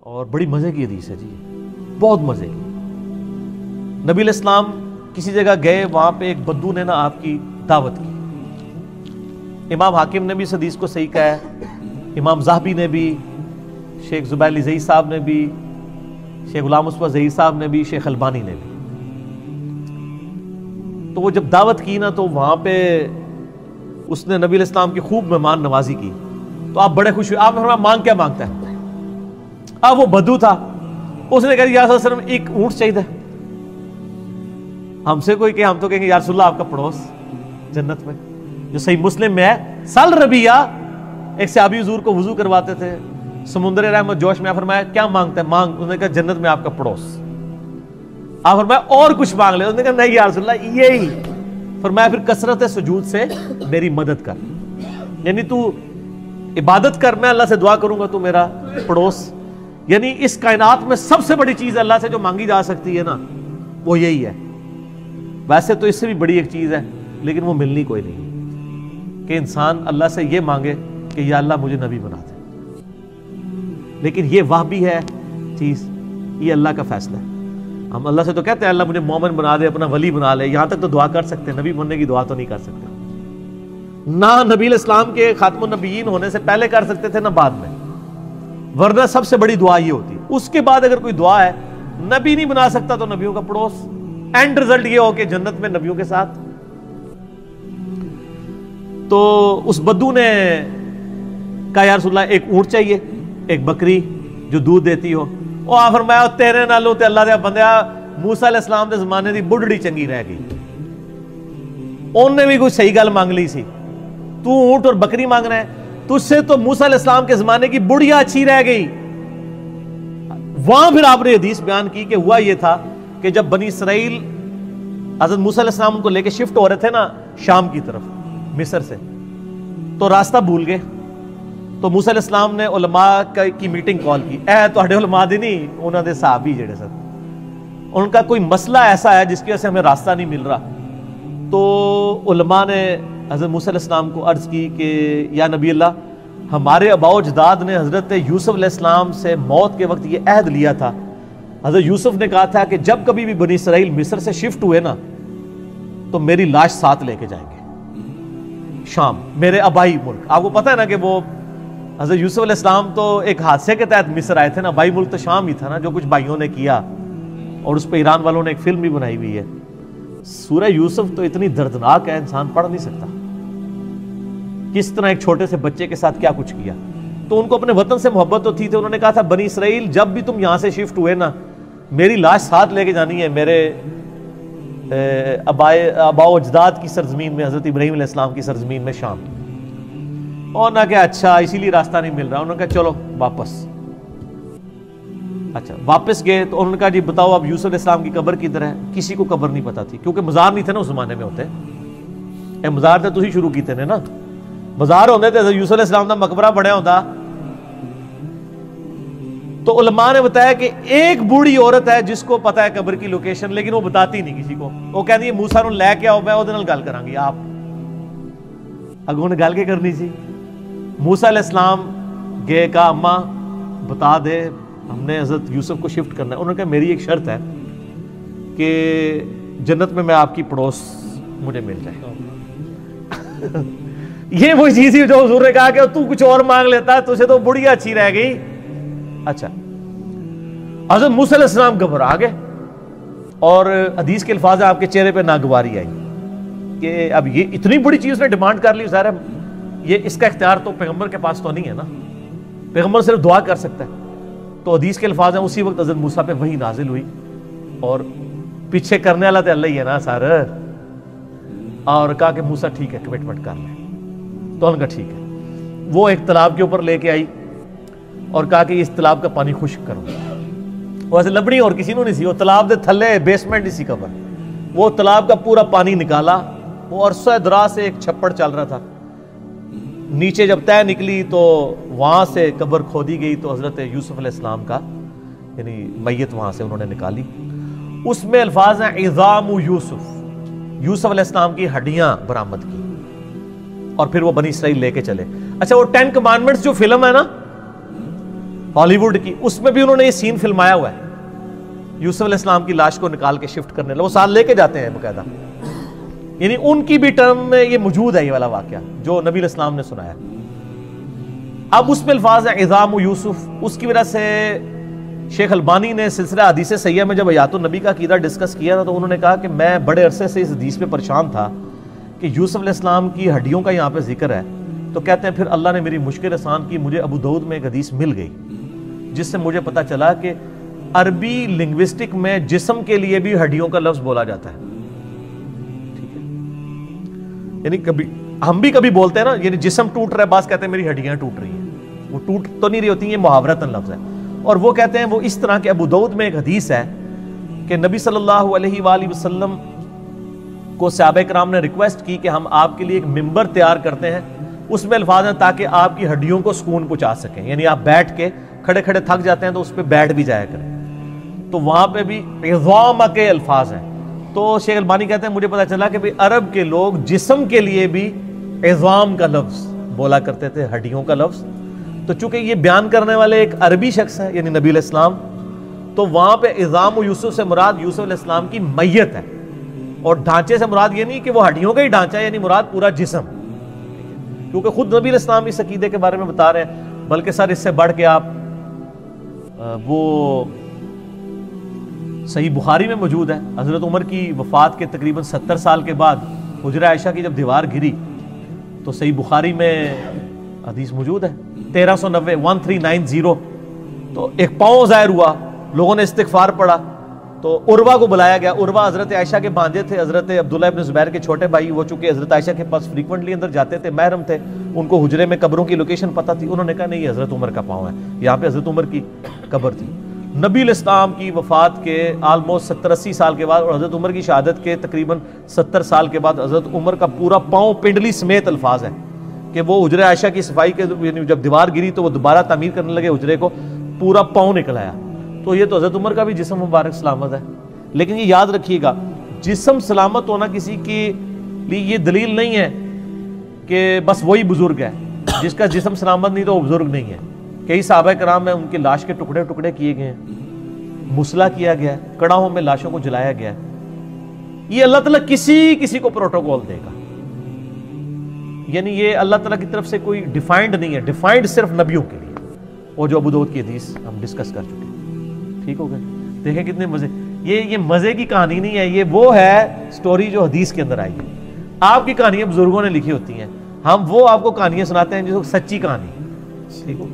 اور بڑی مزے کی حدیث ہے جی، بہت مزے کی۔ نبی علیہ السلام کسی جگہ گئے، وہاں پہ ایک بدو نے نا آپ کی دعوت کی۔ امام حاکم نے بھی اس حدیث کو صحیح کہا ہے، امام ذہبی نے بھی، شیخ زبیر زئی صاحب نے بھی، شیخ غلام مصطفیٰ زئی صاحب نے بھی، شیخ البانی نے بھی۔ تو وہ جب دعوت کی نا تو وہاں پہ اس نے نبی علیہ السلام کی خوب مہمان نوازی کی، تو آپ بڑے خوش ہوئے۔ آپ نے فرمایا مانگ کیا مانگتا ہے؟ اب وہ بدو تھا، اس نے کہا یا رسول اللہ صلی اللہ علیہ وسلم ایک اونٹ چاہیے۔ ہم سے کوئی کہ ہم تو کہیں گے یا رسول اللہ آپ کا پڑوس جنت میں، جو صحیح مسلم میں ہے، سل ربیہ ایک صحابی حضور کو وضو کرواتے تھے، سمندر رحمت جوش میں فرمایا کیا مانگتا ہے؟ مانگ۔ انہوں نے کہا جنت میں آپ کا پڑوس۔ آپ فرمایا اور کچھ مانگ لے؟ انہوں نے کہا نہیں یا رسول اللہ یہی۔ فرمایا پھر کثرت سجود سے میری مدد کر، یعنی تو عبادت کر، میں اللہ سے دعا کروں گا تو میرا پڑوس۔ یعنی اس کائنات میں سب سے بڑی چیز اللہ سے جو مانگی جا سکتی ہے نا وہ یہی ہے۔ ویسے تو اس سے بھی بڑی ایک چیز ہے لیکن وہ ملنی کوئی نہیں، کہ انسان اللہ سے یہ مانگے کہ یا اللہ مجھے نبی بنا دے، لیکن یہ وہ بھی ہے چیز، یہ اللہ کا فیصلہ ہے۔ ہم اللہ سے تو کہتے ہیں اللہ مجھے مومن بنا دے، اپنا ولی بنا لے، یہاں تک تو دعا کر سکتے ہیں، نبی بننے کی دعا تو نہیں کر سکتے۔ نہ نبی علیہ السلام کے خاتم النبیین ہونے سے پہلے کر سکتے تھے نہ بعد میں، ورنہ سب سے بڑی دعا یہ ہوتی۔ اس کے بعد اگر کوئی دعا ہے نبی نہیں بنا سکتا تو نبیوں کا پڑوس، اینڈ رزلٹ یہ ہو کہ جنت میں نبیوں کے ساتھ۔ تو اس بدو نے کہا یا رسول اللہ ایک اونٹ چاہیے، ایک بکری جو دودھ دیتی ہو۔ اور آپ فرمایا تیرے نالوں تے اللہ دے بندیا موسیٰ علیہ السلام دے زمانے دی بڑھڑی چنگی رہ گئی، ان نے بھی کوئی صحیح گل مانگ لی سی، تو اونٹ اور بکری مانگ رہا ہے، تجھ سے تو موسیٰ علیہ السلام کے زمانے کی بڑھیا اچھی رہ گئی۔ وہاں پھر آپ نے حدیث بیان کی کہ ہوا یہ تھا کہ جب بنی اسرائیل حضرت موسیٰ علیہ السلام ان کو لے کے شفٹ ہو رہے تھے نا شام کی طرف مصر سے، تو راستہ بھول گئے، تو موسیٰ علیہ السلام نے علماء کی میٹنگ کال کی، اے تہاڈے علماء دی نہیں، انہاں دے صحابی جڑے سن، ان کا کوئی مسئلہ ایسا ہے جس کی وجہ سے ہمیں راستہ نہیں مل رہا۔ تو علماء نے حضرت موسیٰ علیہ السلام کو عرض کی کہ یا نبی اللہ، ہمارے آباء و اجداد نے حضرت یوسف علیہ السلام سے موت کے وقت یہ عہد لیا تھا، حضرت یوسف نے کہا تھا کہ جب کبھی بھی بنی اسرائیل مصر سے شفٹ ہوئے نا تو میری لاش ساتھ لے کے جائیں گے شام، میرے آبائی ملک۔ آپ کو پتہ ہے نا کہ وہ حضرت یوسف علیہ السلام تو ایک حادثے کے تحت مصر آئے تھے نا، آبائی ملک تو شام ہی تھا نا، جو کچھ بھائیوں نے کیا، اور اس پہ ایران والوں نے ایک فلم بھی بنائی ہوئی ہے۔ سورہ یوسف تو اتنی دردناک ہے انسان پڑھ نہیں سکتا، کس طرح ایک چھوٹے سے بچے کے ساتھ کیا کچھ کیا۔ تو ان کو اپنے وطن سے محبت تو تھی، انہوں نے کہا تھا بنی اسرائیل جب بھی تم یہاں سے شفٹ ہوئے نا میری لاش ساتھ لے کے جانی ہے میرے آباء و اجداد کی سرزمین میں، حضرت ابراہیم علیہ السلام کی سرزمین میں شام۔ اور نہ کہ اچھا اسی لیے راستہ نہیں مل رہا، انہوں نے کہا چلو واپس۔ اچھا واپس گئے تو انہوں نے کہا جی بتاؤ اب یوسف علیہ السلام کی قبر کدھر ہے؟ کسی کو قبر نہیں پتا تھی، کیونکہ مزار نہیں تھے نا اس زمانے میں ہوتے، مزار تو تسی شروع کیتے نے نا، مزار ہوندے تے یوسف علیہ السلام دا مقبرہ بنیا ہوندا۔ تو علماء نے بتایا کہ ایک بوڑھی عورت ہے جس کو پتا ہے قبر کی لوکیشن، لیکن وہ بتاتی نہیں کسی کو، وہ کہتی ہے موسیٰ نوں لے کے آؤ میں اودے نال گل کراں گی۔ آپ اگوں نے گل کے کرنی سی، موسیٰ علیہ السلام گئے، کہا اماں بتا دے ہم نے حضرت یوسف کو شفٹ کرنا ہے۔ انہوں نے کہا میری ایک شرط ہے کہ جنت میں آپ کی پڑوس مجھے مل جائے۔ یہ وہی چیز ہی جو حضور نے کہا کہ تو کچھ اور مانگ لیتا ہے، تجھے تو بڑھیا اچھی رہ گئی۔ اچھا حضرت موسیٰ علیہ السلام گھبرا گئے، اور حدیث کے الفاظ ہیں آپ کے چہرے پہ ناگواری آئی کہ اب یہ اتنی بڑی چیز نے ڈیمانڈ کر لی، ظاہر ہے یہ اس کا اختیار تو پیغمبر کے پاس تو نہیں ہے نا، پیغمبر صرف دعا کر سکتا ہے۔ تو حدیث کے الفاظ ہیں اسی وقت حضرت موسیٰ پہ وحی نازل ہوئی، اور پیچھے کرنے والا تو اللہ ہی ہے نا سر، اور کہا کہ موسیٰ ٹھیک ہے کمٹمنٹ کر لیں۔ تو انہوں نے کہا ٹھیک ہے، وہ ایک تالاب کے اوپر لے کے آئی اور کہا کہ اس تالاب کا پانی خشک کرو۔ وہ ایسے لبنی اور کسی نے نہیں سی، وہ تالاب دے تھلے بیسمنٹ نہیں سی قبر، وہ تالاب کا پورا پانی نکالا، وہ عرصہ دراز سے ایک چھپڑ چل رہا تھا، نیچے جب طے نکلی تو وہاں سے قبر کھودی گئی، تو حضرت یوسف علیہ السلام کا یعنی میت وہاں سے انہوں نے نکالی۔ اس میں الفاظ ہیں عظام یوسف، یوسف علیہ السلام کی ہڈیاں برآمد کی، اور پھر وہ بنی اسرائیل لے کے چلے۔ اچھا وہ 10 کمانڈمنٹس جو فلم ہے نا، ہالی ووڈ کی، اس میں بھی انہوں نے یہ سین فلمایا ہوا ہے، یوسف علیہ السلام کی لاش کو نکال کے شفٹ کرنے، وہ ساتھ لے کے جاتے ہیں باقاعدہ، یعنی ان کی بھی ٹرم میں یہ موجود ہے، یہ والا واقعہ جو نبی علیہ السلام نے سنایا۔ اب اس میں الفاظ ہیں عظام و یوسف، اس کی وجہ سے شیخ البانی نے سلسلہ حدیث صحیحہ میں جب حیات النبی کا عقیدہ ڈسکس کیا تھا تو انہوں نے کہا کہ میں بڑے عرصے سے اس حدیث پہ پریشان تھا کہ یوسف علیہ السلام کی ہڈیوں کا یہاں پہ ذکر ہے، تو کہتے ہیں پھر اللہ نے میری مشکل آسان کی، مجھے ابو داؤد میں ایک حدیث مل گئی جس سے مجھے پتا چلا کہ عربی لنگوسٹک میں جسم کے لیے بھی ہڈیوں کا لفظ بولا جاتا ہے، ٹھیک ہے، یعنی کبھی ہم بھی کبھی بولتے ہیں نا، یعنی جسم ٹوٹ رہا ہے، بعض کہتے ہیں میری ہڈیاں ٹوٹ رہی ہیں، وہ ٹوٹ تو نہیں رہی ہوتی، یہ محاورتاً لفظ ہے، اور وہ کہتے ہیں وہ اس طرح کہ ابو داؤد میں ایک حدیث ہے کہ نبی صلی اللہ علیہ وآلہ وسلم کو صحابہ کرام نے ریکویسٹ کی کہ ہم آپ کے لیے ایک ممبر تیار کرتے ہیں، اس میں الفاظ ہیں تاکہ آپ کی ہڈیوں کو سکون پہنچا سکیں، یعنی آپ بیٹھ کے کھڑے کھڑے تھک جاتے ہیں تو اس پہ بیٹھ بھی جایا کریں، تو وہاں پہ بھی عظام کے الفاظ ہیں۔ تو شیخ البانی کہتے ہیں مجھے پتا چلا کہ عرب کے لوگ جسم کے لیے بھی عظام کا لفظ بولا کرتے تھے، ہڈیوں کا لفظ، تو چونکہ یہ بیان کرنے والے ایک عربی شخص ہے یعنی نبی علیہ السلام، تو وہاں پہ عظام و یوسف سے مراد یوسف علیہ السلام کی میت ہے، اور ڈھانچے سے مراد یہ نہیں کہ وہ ہڈیوں کا ہی ڈھانچہ ہے، یعنی مراد پورا جسم، کیونکہ خود نبی علیہ السلام اس عقیدے کے بارے میں بتا رہے ہیں، بلکہ سر اس سے بڑھ کے آپ وہ صحیح بخاری میں موجود ہے، حضرت عمر کی وفات کے تقریباً 70 سال کے بعد حجرہ عائشہ کی جب دیوار گری تو صحیح بخاری میں حدیث موجود ہے 1390 تو ایک پاؤں ظاہر ہوا، لوگوں نے استغفار پڑھا تو عروہ کو بلایا گیا، عروہ حضرت عائشہ کے بھانجے تھے، حضرت عبداللہ ابن زبیر کے چھوٹے بھائی، وہ چونکہ حضرت عائشہ کے پاس فریکوینٹلی اندر جاتے تھے، محرم تھے، ان کو حجرے میں قبروں کی لوکیشن پتہ تھی، انہوں نے کہا نہیں یہ حضرت عمر کا پاؤں ہے، یہاں پہ حضرت عمر کی قبر تھی۔ نبی علیہ السلام کی وفات کے آلموسٹ 70-80 سال کے بعد اور حضرت عمر کی شہادت کے تقریباً 70 سال کے بعد حضرت عمر کا پورا پاؤں پنڈلی سمیت الفاظ ہے کہ وہ حجرہ عائشہ کی صفائی کے جب دیوار گری تو وہ دوبارہ تعمیر کرنے لگے حجرے کو، پورا پاؤں نکل آیا، تو یہ تو حضرت عمر کا بھی جسم مبارک سلامت ہے۔ لیکن یہ یاد رکھیے گا جسم سلامت ہونا کسی کے لیے یہ دلیل نہیں ہے کہ بس وہی بزرگ ہے، جس کا جسم سلامت نہیں تو وہ بزرگ نہیں ہے۔ کئی صحابہ کرام میں ان کے لاش کے ٹکڑے ٹکڑے کیے گئے ہیں، مسلح کیا گیا ہے، کڑاہوں میں لاشوں کو جلایا گیا ہے، یہ اللہ تعالیٰ کسی کو پروٹوکول دے گا، یعنی یہ اللہ تعالیٰ کی طرف سے کوئی ڈیفائنڈ نہیں ہے، ڈیفائنڈ صرف نبیوں کے لیے، وہ جو ابو داؤد کی حدیث ہم ڈسکس کر چکے ہیں، ٹھیک ہو گئے؟ دیکھیں کتنے مزے، یہ مزے کی کہانی نہیں ہے، یہ وہ ہے سٹوری جو حدیث کے اندر آئی ہے۔ آپ کی کہانیاں بزرگوں نے لکھی ہوتی ہیں، ہم وہ آپ کو کہانیاں سناتے ہیں جو سچی کہانی، ٹھیک ہو؟